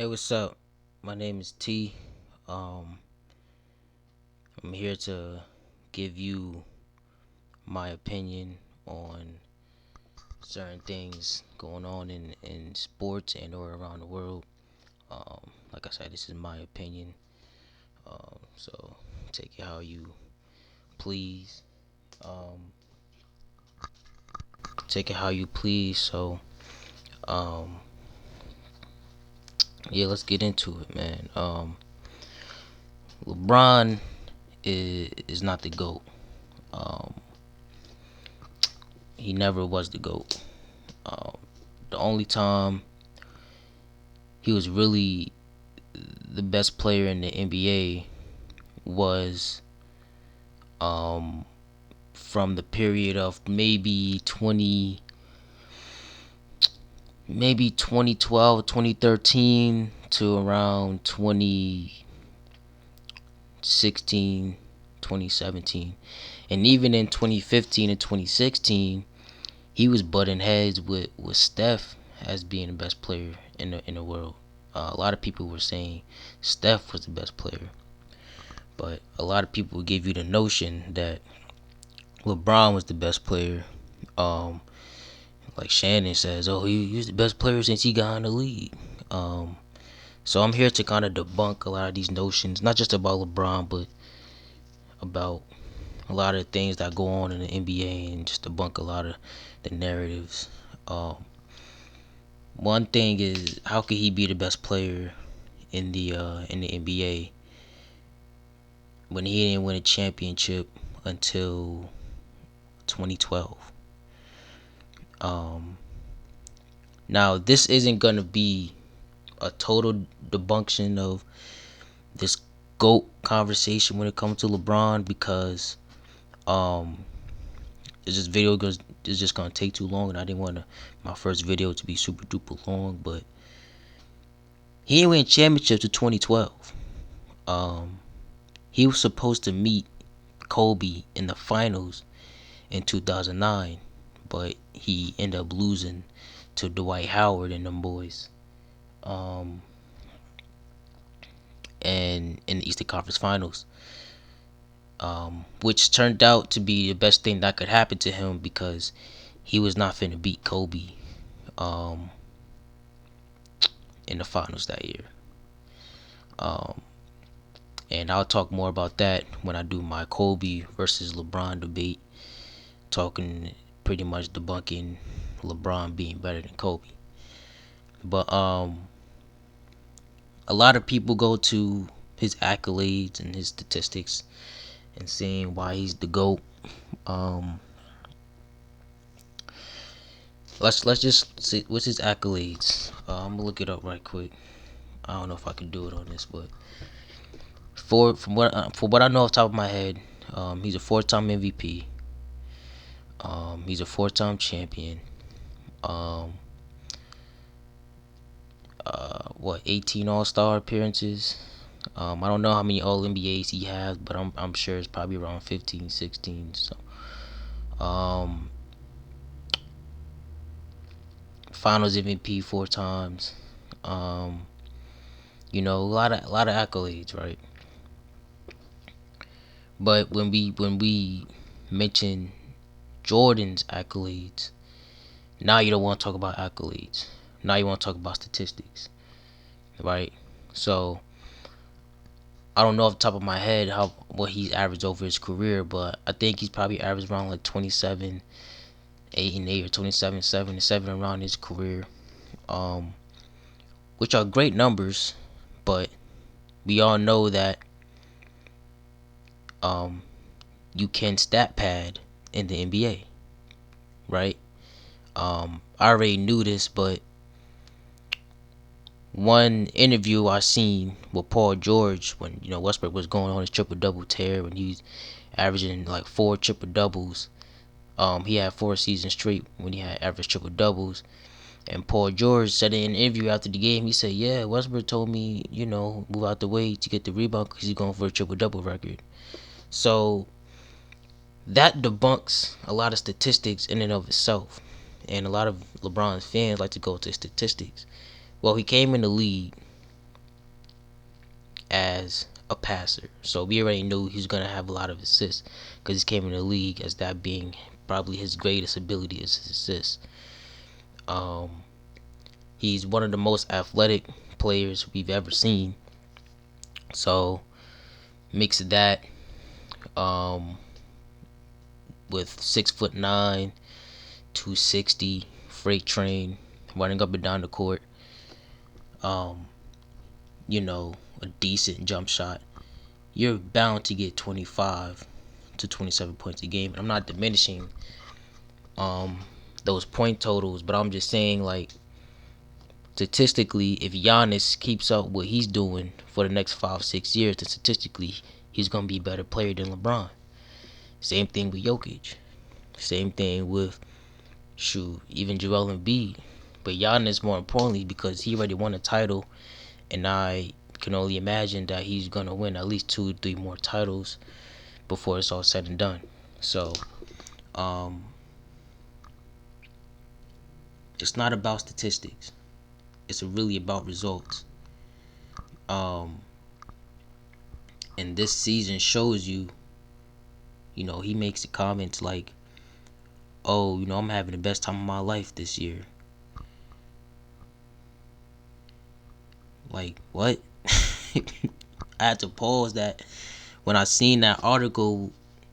Hey, what's up? My name is T. Um, I'm here to give you my opinion on certain things going on in sports and or around the world. Like I said, this is my opinion. So take it how you please. Um, take it how you please. Um, yeah, let's get into it, man. LeBron is not the GOAT. Um, he never was the GOAT. Um, the only time he was really the best player in the NBA was um, from the period of maybe 2012, 2013 to around 2016, 2017. And even in 2015 and 2016, he was butting heads with Steph as being the best player in the world. A lot of people were saying Steph was the best player, but a lot of people gave you the notion that LeBron was the best player. Um, like Shannon says, oh, he's the best player since he got in the league. Um, so I'm here to kind of debunk a lot of these notions, not just about LeBron, but about a lot of the things that go on in the NBA, and just debunk a lot of the narratives. Um, One thing is, how could he be the best player in the NBA when he didn't win a championship until 2012? Um, Now this isn't gonna be a total debunction of this GOAT conversation when it comes to LeBron, because um this video is just gonna take too long, and I didn't want my first video to be super duper long. But he didn't win championships in 2012. Um, he was supposed to meet Kobe in the finals in 2009, but he ended up losing to Dwight Howard and them boys. Um, and in the Eastern Conference Finals, which turned out to be the best thing that could happen to him, because he was not finna beat Kobe um, in the finals that year. Um, and I'll talk more about that when I do my Kobe versus LeBron debate, talking pretty much debunking LeBron being better than Kobe. But a lot of people go to his accolades and his statistics and saying why he's the GOAT. Um, let's just see what's his accolades. I'm gonna look it up right quick. I don't know if I can do it on this, but for what I know off the top of my head, he's a four-time MVP. He's a four-time champion. Um, 18 All-Star appearances. I don't know how many All NBAs he has, but I'm sure it's probably around 15, 16. So, um, Finals MVP four times. Um, a lot of accolades, right? But when we mention Jordan's accolades, now you don't want to talk about accolades. Now you want to talk about statistics, right? So I don't know off the top of my head how what he's averaged over his career, but I think he's probably averaged around like 27, 8 and 8, or 27, 7 and 7 around his career, um, which are great numbers. But we all know that um, you can stat pad in the NBA, right? I already knew this, but one interview I seen with Paul George when Westbrook was going on his triple double tear, when he's averaging like four triple doubles. He had 4 seasons straight when he had average triple doubles. And Paul George said in an interview after the game, he said, "Yeah, Westbrook told me, move out the way to get the rebound because he's going for a triple double record." So that debunks a lot of statistics in and of itself. And a lot of LeBron's fans like to go to statistics. Well, he came in the league as a passer. So we already knew he was gonna have a lot of assists because he came in the league as that being probably his greatest ability is his assists. Um, he's one of the most athletic players we've ever seen. So mix that um, with 6'9", 260, freight train, running up and down the court. Um, a decent jump shot. You're bound to get 25 to 27 points a game. And I'm not diminishing um those point totals, but I'm just saying, like, statistically, if Giannis keeps up what he's doing for the next 5-6 years, then statistically he's gonna be a better player than LeBron. Same thing with Jokic. Same thing with even Joel Embiid. But Giannis, more importantly, because he already won a title, and I can only imagine that he's gonna win at least 2 or 3 more titles before it's all said and done. So um, it's not about statistics. It's really about results. Um, and this season shows you. He makes the comments like, "Oh, I'm having the best time of my life this year." Like, what? I had to pause that when I seen that article,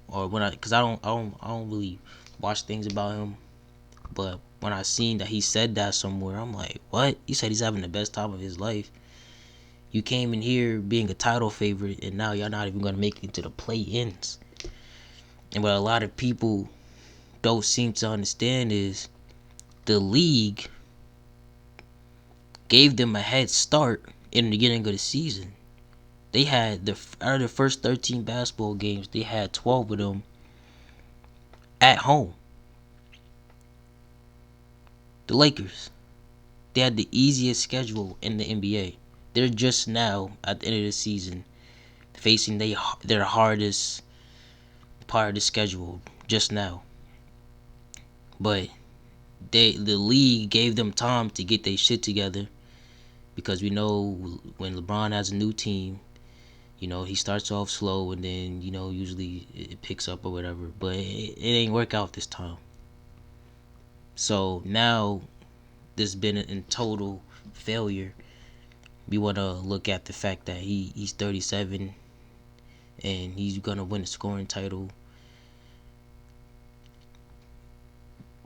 or cause I don't really watch things about him. But when I seen that he said that somewhere, I'm like, what? He said he's having the best time of his life. You came in here being a title favorite, and now y'all not even gonna make it to the play-ins. And what a lot of people don't seem to understand is the league gave them a head start in the beginning of the season. They had out of the first 13 basketball games, they had 12 of them at home. The Lakers, they had the easiest schedule in the NBA. They're just now at the end of the season facing their hardest part of the schedule just now. But the league gave them time to get their shit together, because we know when LeBron has a new team, he starts off slow, and then usually it picks up or whatever. But it ain't work out this time. So now this has been in total failure. We want to look at the fact that he's 37 and he's gonna win a scoring title.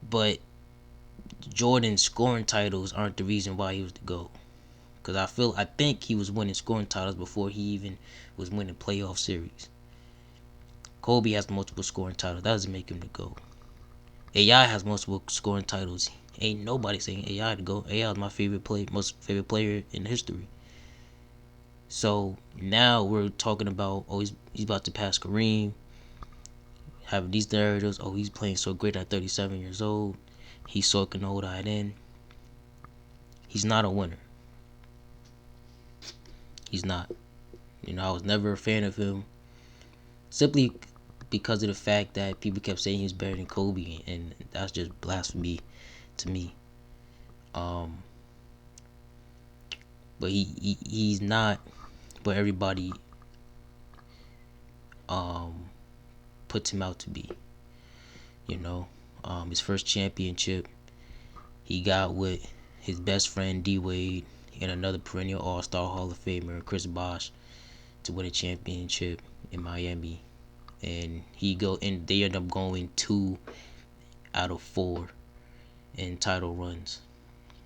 But Jordan's scoring titles aren't the reason why he was the GOAT. Because I think he was winning scoring titles before he even was winning playoff series. Kobe has multiple scoring titles. That doesn't make him the GOAT. AI has multiple scoring titles. Ain't nobody saying AI to go. AI is my most favorite player in history. So now we're talking about, oh, he's about to pass Kareem. Having these narratives, oh, he's playing so great at 37 years old. He's soaking old eyed in. He's not a winner. He's not. I was never a fan of him, simply because of the fact that people kept saying he was better than Kobe, and that's just blasphemy to me. But he's not what everybody puts him out to be. His first championship he got with his best friend D Wade and another perennial All-Star Hall of Famer Chris Bosh to win a championship in Miami, and they end up going 2 out of 4 in title runs.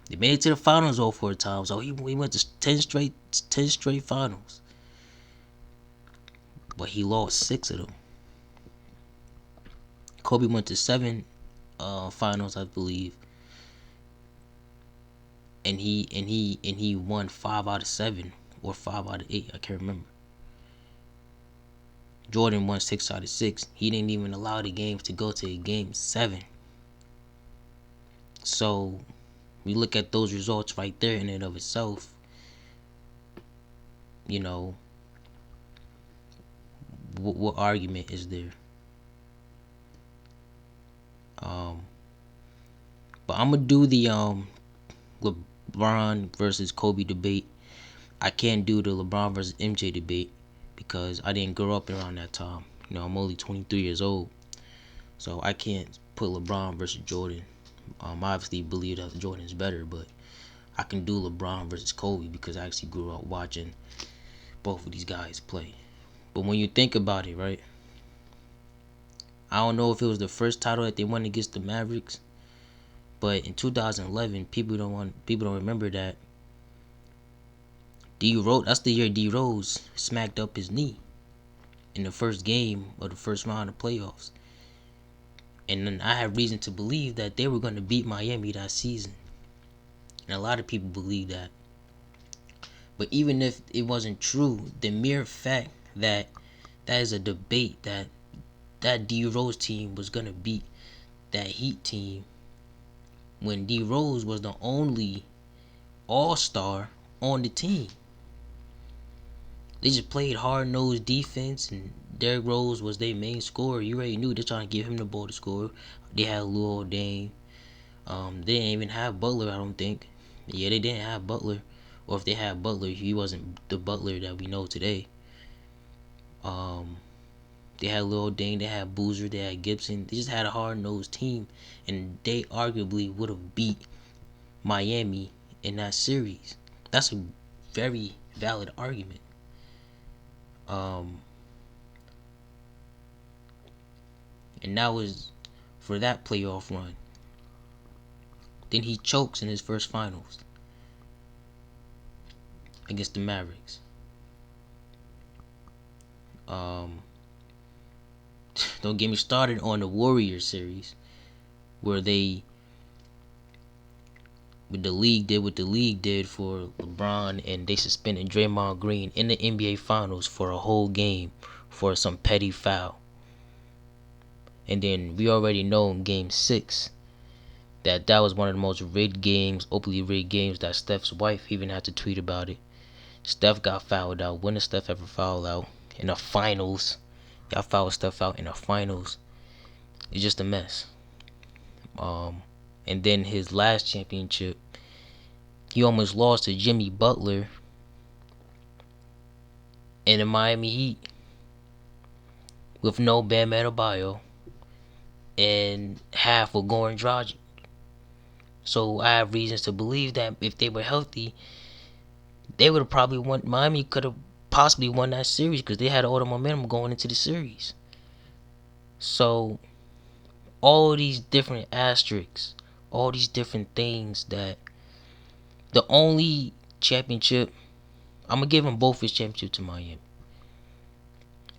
They made it to the finals all 4 times, so he went to 10 straight finals, but he lost 6 of them. Kobe went to 7 finals, I believe, and he won 5 out of 7 or 5 out of 8. I can't remember. Jordan won 6 out of 6. He didn't even allow the games to go to a game 7. So we look at those results right there in and of itself. What argument is there? But I'm gonna do the LeBron versus Kobe debate I can't do the LeBron versus MJ debate because I didn't grow up around that time. I'm only 23 years old, so I can't put LeBron versus Jordan. I obviously believe that Jordan is better, but I can do LeBron versus Kobe because I actually grew up watching both of these guys play. But when you think about it, right? I don't know if it was the first title that they won against the Mavericks, but in 2011, people don't remember that D Rose. That's the year D Rose smacked up his knee in the first game of the first round of playoffs, and then I had reason to believe that they were going to beat Miami that season, and a lot of people believe that. But even if it wasn't true, the mere fact that that is a debate that D Rose team was gonna beat that Heat team when D Rose was the only all-star on the team. They just played hard-nosed defense, and Derrick Rose was their main scorer. You already knew they're trying to give him the ball to score. They had Luol Deng. They didn't even have Butler, I don't think. Yeah, they didn't have Butler. Or if they had Butler, he wasn't the Butler that we know today. They had Luol Deng, they had Boozer, they had Gibson. They just had a hard-nosed team, and they arguably would have beat Miami in that series. That's a very valid argument. And that was for that playoff run. Then he chokes in his first finals against the Mavericks. Don't get me started on the Warriors series, where the league did what the league did for LeBron, and they suspended Draymond Green in the NBA Finals for a whole game for some petty foul. And then we already know in Game 6 that was one of the most rigged games, openly rigged games, that Steph's wife even had to tweet about it. Steph got fouled out. When did Steph ever foul out? In the finals. Y'all fouled Steph out in the finals. It's just a mess. And then his last championship, he almost lost to Jimmy Butler in the Miami Heat with no Bam Adebayo and half of Goran Dragic. So I have reasons to believe that if they were healthy, they would have probably won. Miami could have possibly won that series because they had all the momentum going into the series. So all these different asterisks, all these different things, that the only championship, I'm gonna give him both his championship to Miami.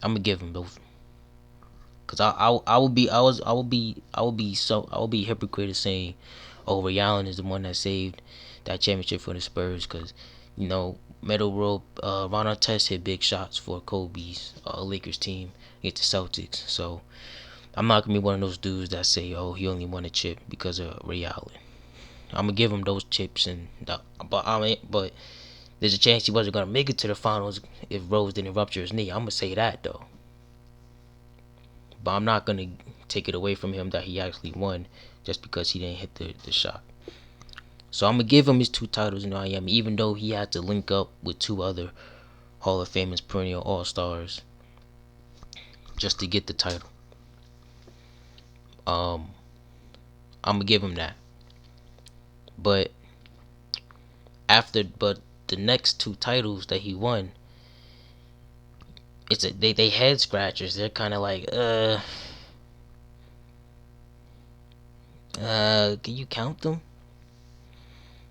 I'm gonna give him both, cause I will be hypocrite saying, oh, Ray Allen is the one that saved that championship for the Spurs, cause Metal World, Ron Artest hit big shots for Kobe's Lakers team against the Celtics. So I'm not gonna be one of those dudes that say, oh, he only won a chip because of Ray Allen. I'm gonna give him those chips, but there's a chance he wasn't gonna make it to the finals if Rose didn't rupture his knee. I'm gonna say that though, but I'm not gonna take it away from him that he actually won just because he didn't hit the shot. So I'm gonna give him his 2 titles in Miami, even though he had to link up with 2 other Hall of Famers, perennial All-Stars, just to get the title. I'm gonna give him that. But the next 2 titles that he won, they head scratchers. They're kind of like, can you count them?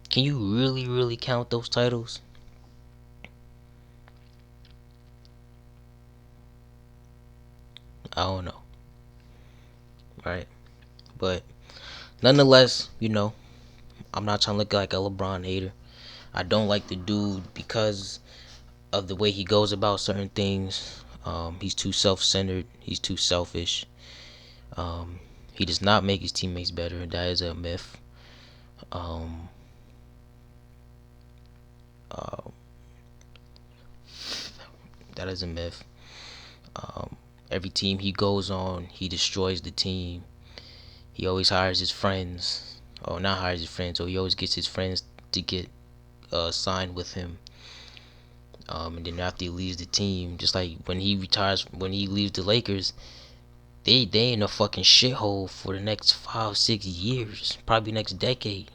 Can you really count those titles? I don't know. Right? But nonetheless, I'm not trying to look like a LeBron hater. I don't like the dude because of the way he goes about certain things. He's too self-centered. He's too selfish. He does not make his teammates better. That is a myth. That is a myth. Every team he goes on, he destroys the team. He always hires his friends, or he always gets his friends to get signed with him. And then after he leaves the team, just like when he retires, when he leaves the Lakers, they in a fucking shithole for the next 5-6 years, probably next decade,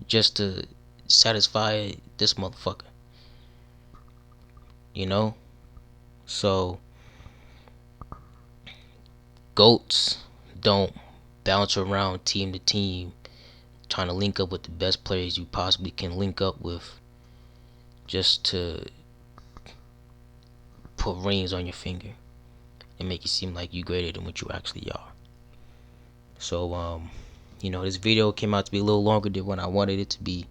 just to satisfy this motherfucker, you know. So goats don't bounce around team to team trying to link up with the best players you possibly can link up with just to put rings on your finger and make it seem like you greater than what you actually are. So this video came out to be a little longer than what I wanted it to be,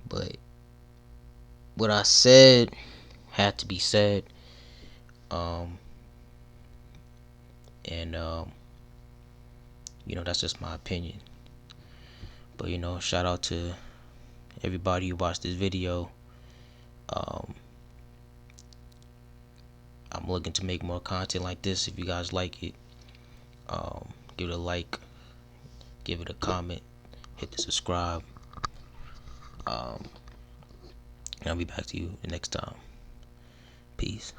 but what I said had to be said. And that's just my opinion. But shout out to everybody who watched this video. I'm looking to make more content like this. If you guys like it, give it a like, give it a comment, hit the subscribe. And I'll be back to you the next time. Peace.